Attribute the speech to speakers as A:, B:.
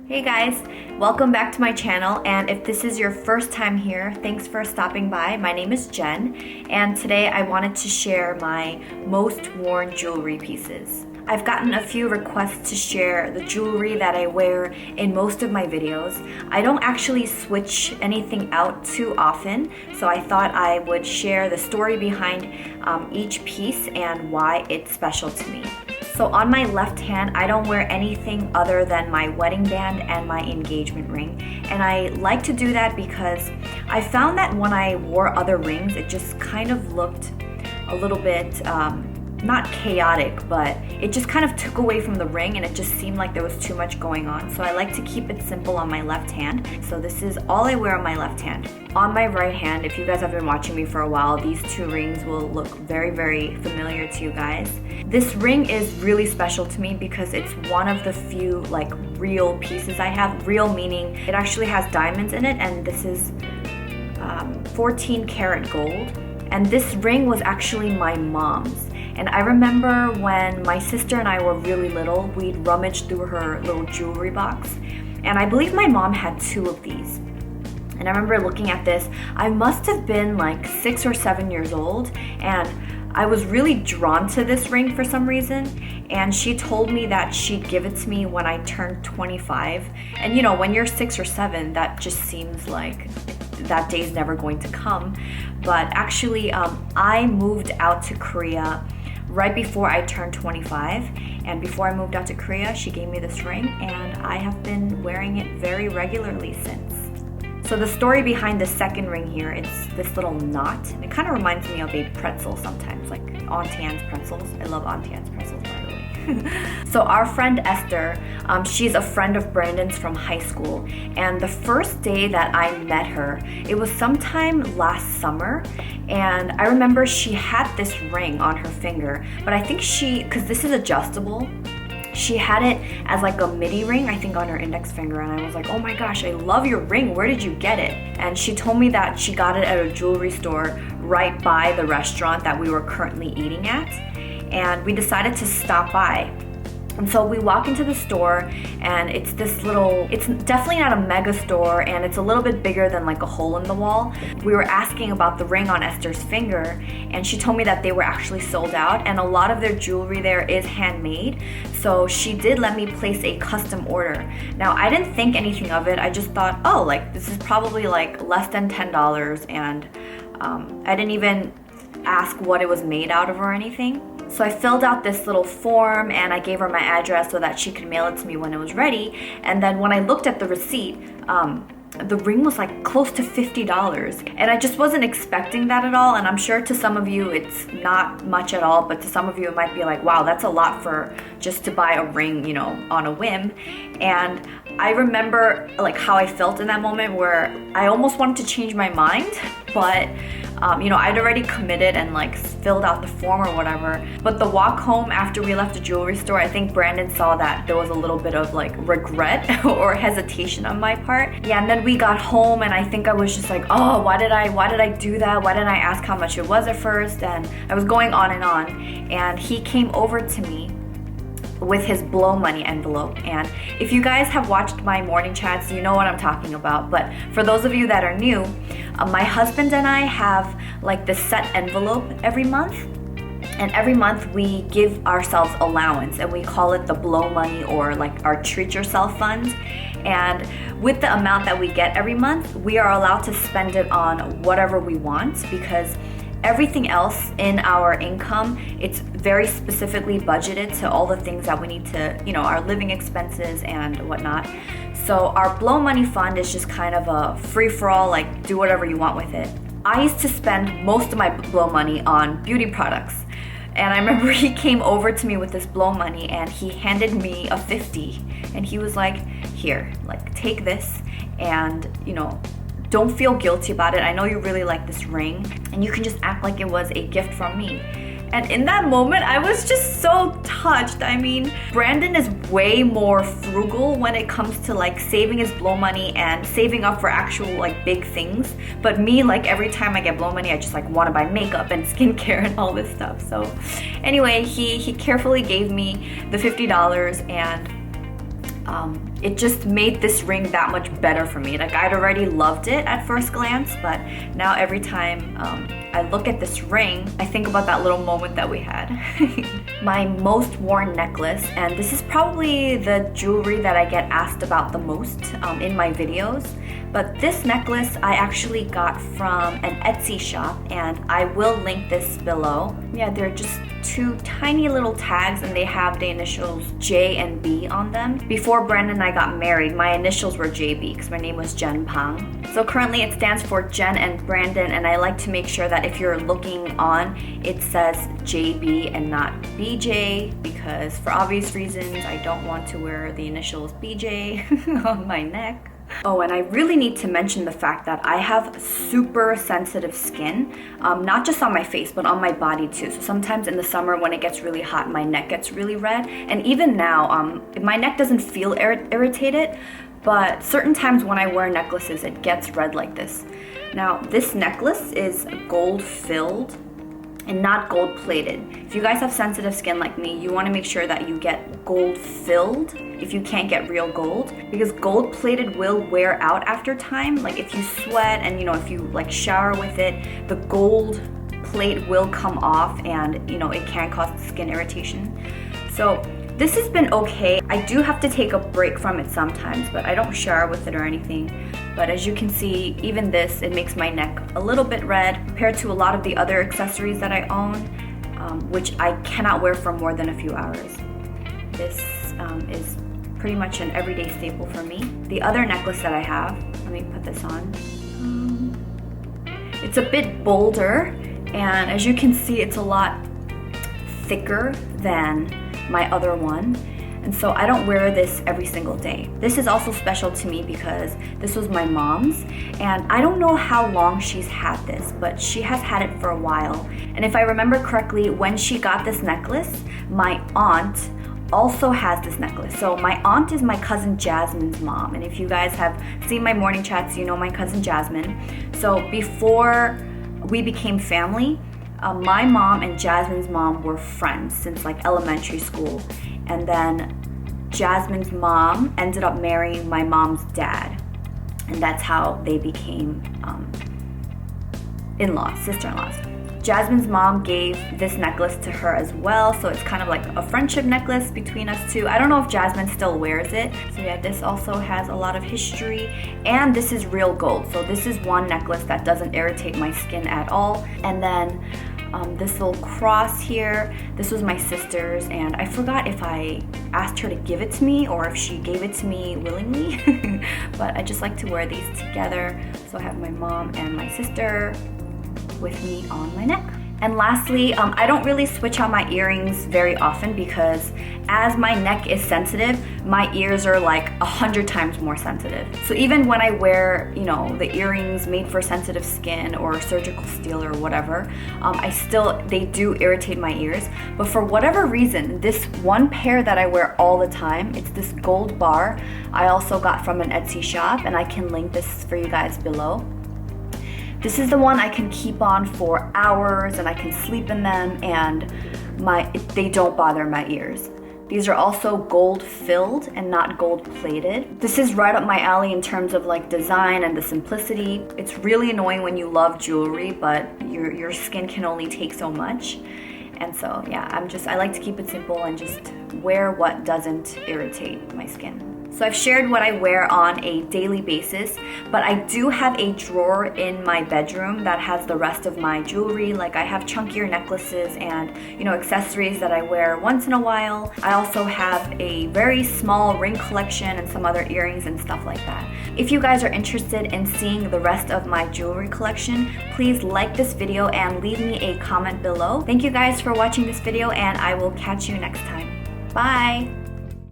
A: Hey guys, welcome back to my channel, and if this is your first time here, thanks for stopping by. My name is Jen, and today I wanted to share my most worn jewelry pieces. I've gotten a few requests to share the jewelry that I wear in most of my videos. I don't actually switch anything out too often, so I thought I would share the story behind each piece and why it's special to me. So on my left hand, I don't wear anything other than my wedding band and my engagement ring. And I like to do that because I found that when I wore other rings, it just kind of looked a little bit, not chaotic, but it just kind of took away from the ring and it just seemed like there was too much going on. So I like to keep it simple on my left hand. So this is all I wear on my left hand. On my right hand, if you guys have been watching me for a while, these two rings will look very, very familiar to you guys. This ring is really special to me because it's one of the few like real pieces I have. Real meaning it actually has diamonds in it, and this is 14 karat gold. And this ring was actually my mom's. And I remember when my sister and I were really little, we'd rummage through her little jewelry box. And I believe my mom had two of these. And I remember looking at this, I must have been like 6 or 7 years old, and I was really drawn to this ring for some reason. And she told me that she'd give it to me when I turned 25. And you know, when you're 6 or 7, that just seems like that day's never going to come. But actually, I moved out to Korea right before I turned 25, and before I moved out to Korea, she gave me this ring, and I have been wearing it very regularly since. So the story behind the second ring here, it's this little knot. It kind of reminds me of a pretzel sometimes, like Auntie Anne's pretzels. I love Auntie Anne's pretzels, by the way. So our friend Esther, she's a friend of Brandon's from high school, and the first day that I met her, it was sometime last summer, and I remember she had this ring on her finger, but I think because this is adjustable, she had it as like a midi ring, I think, on her index finger, and I was like, oh my gosh, I love your ring, where did you get it? And she told me that she got it at a jewelry store right by the restaurant that we were currently eating at, and we decided to stop by. And so we walk into the store, and it's this little, it's definitely not a mega store, and it's a little bit bigger than like a hole in the wall. We were asking about the ring on Esther's finger, and she told me that they were actually sold out, and a lot of their jewelry there is handmade. So she did let me place a custom order. Now, I didn't think anything of it. I just thought, oh, like this is probably like less than $10, and I didn't even ask what it was made out of or anything. So I filled out this little form, and I gave her my address so that she could mail it to me when it was ready. And then when I looked at the receipt, the ring was like close to $50. And I just wasn't expecting that at all. And I'm sure to some of you it's not much at all, but to some of you it might be like, wow, that's a lot for just to buy a ring, you know, on a whim. And I remember like how I felt in that moment, where I almost wanted to change my mind, but you know, I'd already committed and like filled out the form or whatever. But the walk home after we left the jewelry store, I think Brandon saw that there was a little bit of like regret or hesitation on my part. Yeah, and then we got home, and I think I was just like, oh, why did I do that? Why didn't I ask how much it was at first? And I was going on, and he came over to me with his blow money envelope. And if you guys have watched my morning chats, you know what I'm talking about. But for those of you that are new, my husband and I have like this set envelope every month. And every month we give ourselves allowance, and we call it the blow money, or like our treat yourself fund. And with the amount that we get every month, we are allowed to spend it on whatever we want, because everything else in our income, it's very specifically budgeted to all the things that we need to, you know, our living expenses and whatnot. So our blow money fund is just kind of a free-for-all, like do whatever you want with it. I used to spend most of my blow money on beauty products. And I remember he came over to me with this blow money, and he handed me a 50, and he was like, here, like take this, and you know, don't feel guilty about it. I know you really like this ring, and you can just act like it was a gift from me. And in that moment, I was just so touched. I mean, Brandon is way more frugal when it comes to like saving his blow money and saving up for actual like big things. But me, like every time I get blow money, I just like want to buy makeup and skincare and all this stuff. So anyway, he carefully gave me the $50, and it just made this ring that much better for me. Like, I'd already loved it at first glance, but now every time I look at this ring, I think about that little moment that we had. My most worn necklace, and this is probably the jewelry that I get asked about the most in my videos, but this necklace I actually got from an Etsy shop, and I will link this below. Yeah, they're just two tiny little tags, and they have the initials J and B on them. Before Brandon and I got married, my initials were JB because my name was Jenn Pang. So currently it stands for Jen and Brandon, and I like to make sure that if you're looking on, it says JB and not BJ, because for obvious reasons, I don't want to wear the initials BJ on my neck. Oh, and I really need to mention the fact that I have super sensitive skin, not just on my face, but on my body too. So sometimes in the summer when it gets really hot, my neck gets really red. And even now, my neck doesn't feel irritated, but certain times when I wear necklaces, it gets red like this. Now, this necklace is gold filled and not gold plated. If you guys have sensitive skin like me, you wanna make sure that you get gold filled if you can't get real gold, because gold plated will wear out after time. Like if you sweat and if you like shower with it, the gold plate will come off, and it can cause skin irritation. So this has been okay. I do have to take a break from it sometimes, but I don't shower with it or anything. But as you can see, even this, it makes my neck a little bit red compared to a lot of the other accessories that I own, which I cannot wear for more than a few hours. This is pretty much an everyday staple for me. The other necklace that I have, let me put this on. It's a bit bolder, and as you can see, it's a lot thicker than my other one. And so I don't wear this every single day. This is also special to me because this was my mom's, and I don't know how long she's had this, but she has had it for a while. And if I remember correctly, when she got this necklace, my aunt also has this necklace. So my aunt is my cousin Jasmine's mom, and if you guys have seen my morning chats, you know my cousin Jasmine. So before we became family, my mom and Jasmine's mom were friends since like elementary school. And then Jasmine's mom ended up marrying my mom's dad. And that's how they became in-laws, sister-in-laws. Jasmine's mom gave this necklace to her as well, so it's kind of like a friendship necklace between us two. I don't know if Jasmine still wears it. So yeah, this also has a lot of history, and this is real gold. So this is one necklace that doesn't irritate my skin at all. And then this little cross here, this was my sister's, and I forgot if I asked her to give it to me or if she gave it to me willingly. But I just like to wear these together. So I have my mom and my sister with me on my neck. And lastly, I don't really switch out my earrings very often because as my neck is sensitive, my ears are like 100 times more sensitive. So even when I wear, the earrings made for sensitive skin or surgical steel or whatever, they do irritate my ears. But for whatever reason, this one pair that I wear all the time, it's this gold bar I also got from an Etsy shop, and I can link this for you guys below. This is the one I can keep on for hours, and I can sleep in them, and they don't bother my ears. These are also gold filled and not gold plated. This is right up my alley in terms of like design and the simplicity. It's really annoying when you love jewelry, but your skin can only take so much. And so yeah, I like to keep it simple and just wear what doesn't irritate my skin. So I've shared what I wear on a daily basis, but I do have a drawer in my bedroom that has the rest of my jewelry. Like I have chunkier necklaces and accessories that I wear once in a while. I also have a very small ring collection and some other earrings and stuff like that. If you guys are interested in seeing the rest of my jewelry collection, please like this video and leave me a comment below. Thank you guys for watching this video, and I will catch you next time. Bye!